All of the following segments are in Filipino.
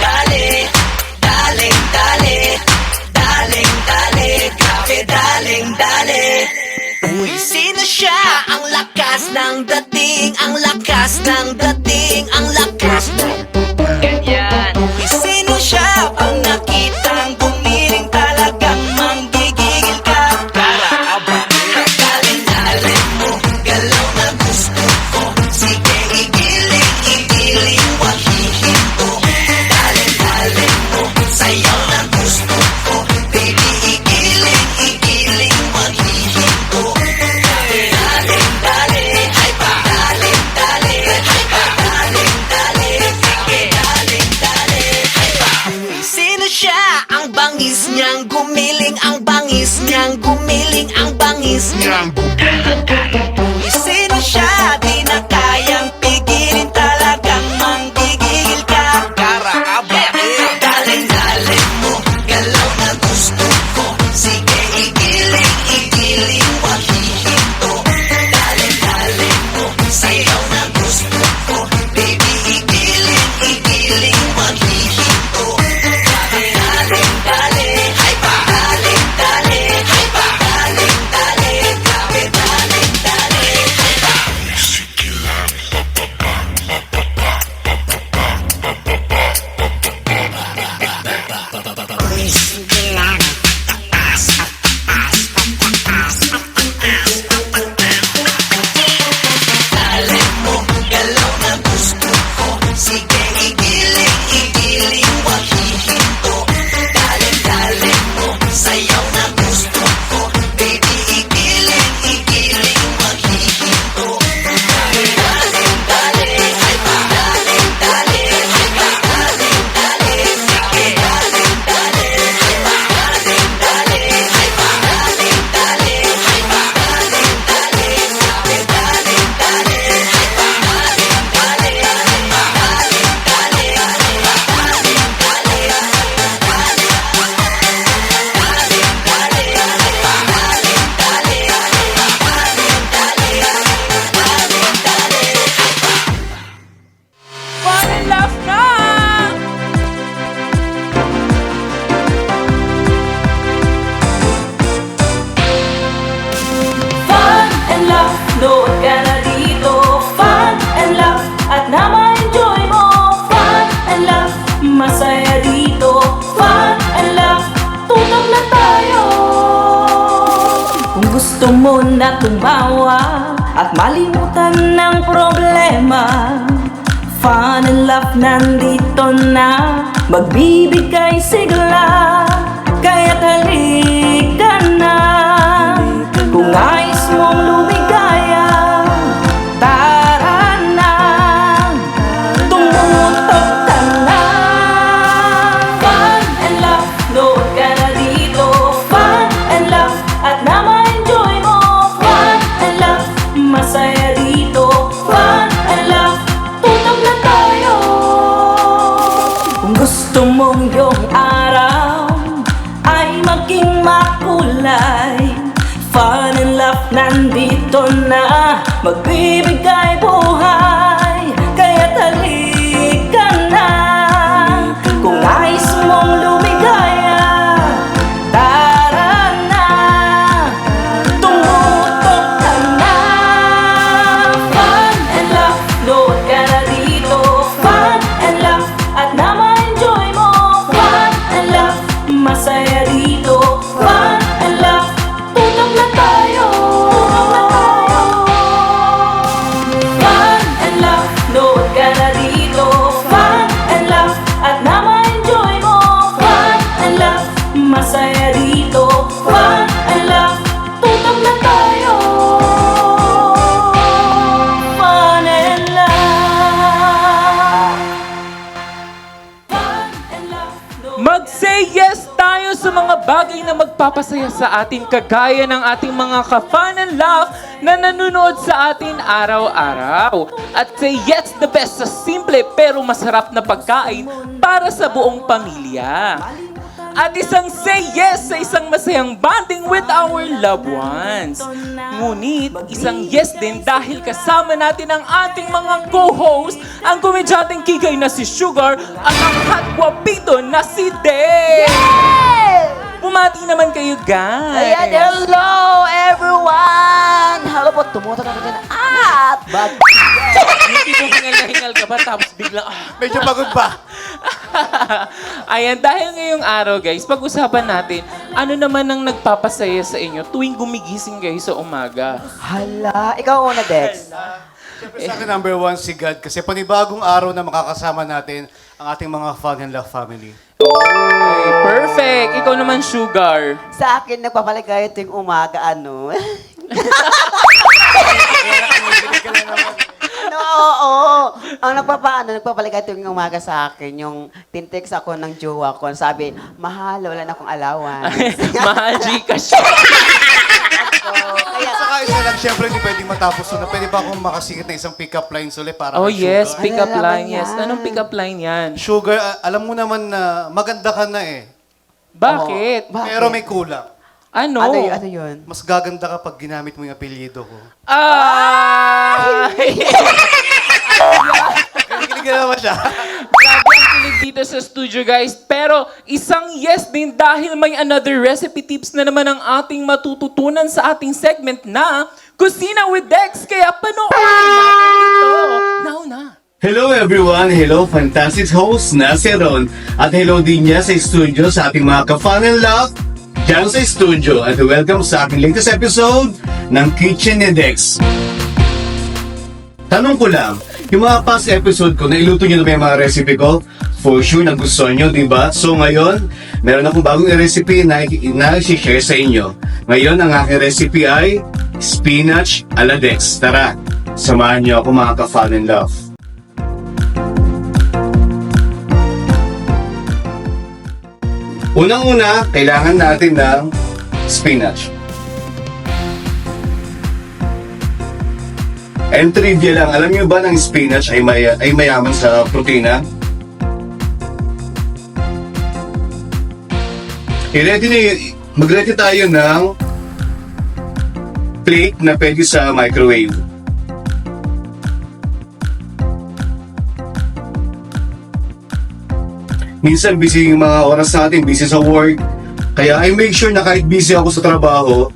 dali, daling dali, daling dali, grabe daling dali. Uy, sino siya? Ang lakas ng dating, ang lakas ng dating, ang lakas ng ganyan. Uy, sino siya? Pag nakitang gumiling talagang manggigigil ka. Daling-daling mo, galaw na gusto ko. Sige, igiling, igiling, wag hihinto. Daling-daling mo, sayaw na gusto ko. Baby, igiling, igiling, wag hihinto. Daling-dali, ay pa. Daling-dali, ay pa. Daling-dali, sige. Daling-dali, ay pa. Sino siya? Ang bangis niyang gumiling, ang bangis niyang gumiling, ang bangis niyang sino siya? Di na kayang pigilin, talagang manggigil ka. Daling-daling mo, galaw na gusto ko. Sige, igiling, igiling, wag hihinto. Daling-daling mo, sayaw na gusto ko. Baby, igiling, igiling, wag hihinto. Daling-dali, ay pa. Daling-dali, ay pa. Daling-dali, grabe daling-dali, ay pa. Daling mo, galaw na gusto ko. Sige, igiling, igiling, wag hihinto. Daling-daling mo, sayaw na gusto ko. Baby, igiling, igiling, wag hihinto. Daling-dali, ay pa. Daling-dali, ay pa. Daling-dali, sige. Daling-dali, ay pa. Daling-dali, ay pa. Daling-dali, ay pa. Daling-dali, sabi daling-dali, ay pa. Daling-dali, ay pa. Daling-dali, Fall in love na! Fun and love, nood ka na dito. Fun and love, at na ma-enjoy mo. Fun and love, masaya dito. Fun and love, tutok na tayo. Kung gusto mo na tumawa at malimutan ng problema, Fun and love nandito na, magbibigay sigla. Kaya't halika na, kung nais mong lumigaya, tara na, tumutok ka na. Fun and love, nood ka na dito. Fun and love, at na ma-enjoy mo. Fun and love, masaya dito. Fun and love, tutok na tayo. Kung gusto mong yung araw ay maging makulay, Fun and love nandito na, magbibigay buhay. Kaya't halika na, kung nais mong lumigaya, tara na, tumutok ka na. Fun and love, nood ka na dito. Fun and love, at na ma-enjoy mo. Fun and love, masaya dito. Fun and love, tutok na tayo. Fun and love, nood ka na dito. Fun and love, at na ma-enjoy mo. Fun and love, masaya dito. Fun and love, tutok na tayo. Fun and love. Fun and love, mag-say yes tayo sa mga bagay na magpapasaya sa atin, kagaya ng ating mga ka-fun and love na nanonood sa atin araw-araw. At say yes the best sa simple pero masarap na pagkain para sa buong pamilya. at isang say yes sa isang masayang bonding with our loved ones. Ngunit, isang yes din dahil kasama natin ang ating mga co-host, ang komedyanteng kigay na si Sugar at ang hot guapito na si Dave! Bumati naman kayo, guys! Ayan, hello everyone! Hello po, tumutok ako dyan. Bag. Hindi mo hingal na hingal ka ba tapos biglang... Medyo pagod pa. Ayan, dahil ngayong araw, guys, pag-usapan natin, ano naman ang nagpapasaya sa inyo tuwing gumigising kayo sa umaga? Hala, ikaw una, Dex. Siyempre sa akin, number one, si God. Kasi panibagong araw na makakasama natin ang ating mga Fun and Love family. Oy, perfect! Ikaw naman, Sugar. Sa akin, nagpapaligaya tuwing umaga, ano? No, oo. Ang nagpapaligaya tuwing umaga sa akin, yung tintext ako ng jowa ko. Sabi, mahal, wala na akong alawan. Mahal, Gcash. Kaya, Saka isa lang, siyempre hindi pwedeng matapos na. Pwede ba akong makasingit na isang pick-up lines ulit para Oh, kay yes, Sugar? pick-up Ano line. naman Yes. yan? Anong pick-up line yan? Sugar, alam mo naman na maganda ka na eh. Bakit? bakit? Pero may kulang. Ano? Ano yun? Mas gaganda ka pag ginamit mo yung apelyido ko. Ay! Kinikilig na naman siya. Grabe ang kilig dito sa studio, guys. Pero isang yes din dahil may another recipe tips na naman ang ating matututunan sa ating segment na Kusina with Dex. Kaya panoorin natin ito. Now na. Hello everyone! Hello fantastic host na si Ron. At hello din niya sa studio sa ating mga ka-fun and love dyan sa studio. At welcome sa ating latest episode ng Kitchen ni Dex. Tanong ko lang, yung mga past episode ko, nailuto niyo na ba yung mga recipe ko? For sure, nagustuhan nyo, di ba? So ngayon, meron akong bagong recipe na i-share sa inyo. Ngayon, ang aking recipe ay spinach a la Dex. Tara, samahan niyo ako mga ka-fun and love. Unang-una, kailangan natin ng spinach. And trivia lang, alam niyo ba ng spinach ay mayaman sa protina? Mag-ready tayo ng plate na pwede sa microwave. Minsan busy yung mga oras natin, busy sa work. Kaya I make sure na kahit busy ako sa trabaho,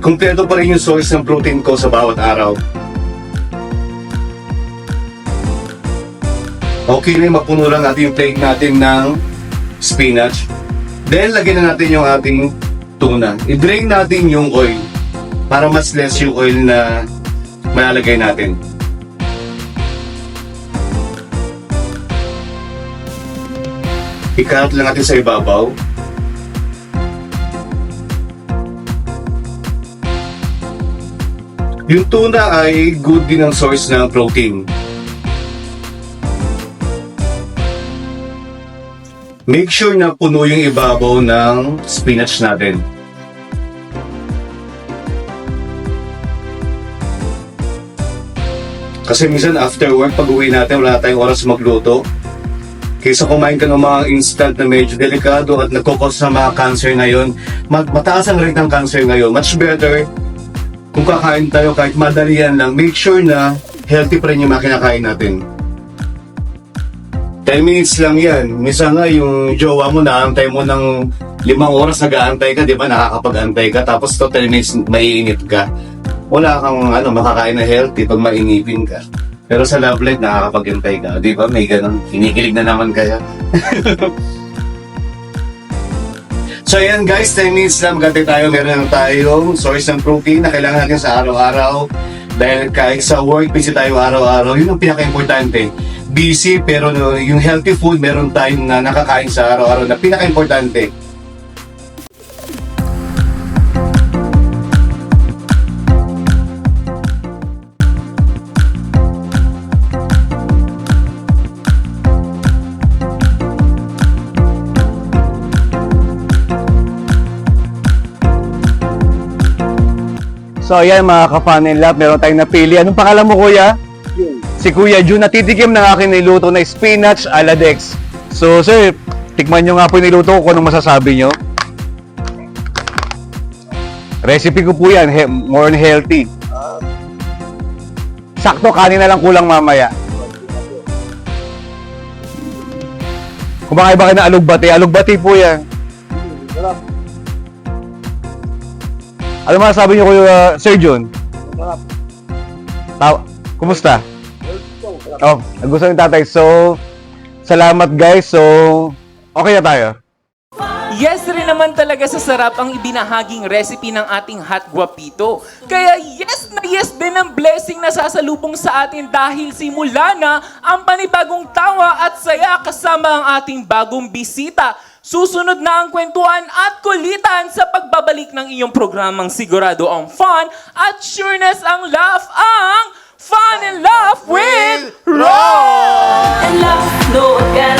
kumpleto pa rin yung source ng protein ko sa bawat araw. Okay na yung mapuno lang natin yung plate natin ng spinach. Then, lagyan na natin yung ating tuna. I-drain natin yung oil para mas less yung oil na malalagay natin. I-cut lang natin sa ibabaw. Yung tuna ay good din ang source ng protein. Make sure na puno yung ibabaw ng spinach natin. Kasi minsan after work, pag uwi natin, wala tayong oras magluto. Kaysa kumain ka ng mga instant na medyo delikado at nagkukos sa mga cancer ngayon, mataas ang rate ng cancer ngayon. Much better kung kakain tayo kahit madalian lang, make sure na healthy pa rin yung mga kinakain natin. 10 minutes lang yan. Minsan nga yung jowa mo, naantay mo ng 5 oras nag-aantay ka, di ba? Nakakapag-antay ka, tapos to 10 minutes maiinit ka. Wala kang makakain na healthy pag mainipin ka. Pero sa love life, nakakapag-antay ka. Di ba? May ganun. Kinikilig na naman kaya. So ayan guys, 10 minutes lang magantay tayo. Meron lang tayong source ng protein na kailangan natin sa araw-araw. Dahil kahit sa work, busy tayo araw-araw. Yun ang pinaka-importante. Busy, pero yung healthy food, meron tayong na nakakain sa araw-araw na pinaka-importante. So ayan mga ka-fun and love, meron tayong napili. Anong pangalan mo kuya? Si Kuya Jun, natitikim ng aking niluto na spinach a la Dex. So sir, Tikman nyo nga po yung niluto ko kung anong masasabi nyo. Recipe ko po yan, more on healthy. Sakto, kanin na lang kulang mamaya. Kumakain ba kayo ng alugbati? Alugbati po yan. Ano masasabi nyo Kuya Sir John? Kumusta? Oh, nagustuhan yung tatay. So, salamat guys. So, okay na tayo. Yes rin naman talaga sa sarap ang ibinahaging recipe ng ating hot guapito. Kaya yes na yes din ang blessing na sasalubong sa atin dahil simula na ang panibagong tawa at saya kasama ang ating bagong bisita. Susunod na ang kwentuhan at kulitan sa pagbabalik ng iyong programang sigurado ang fun at sureness ang laugh ang Fun and Laugh with Ron! And love, no one can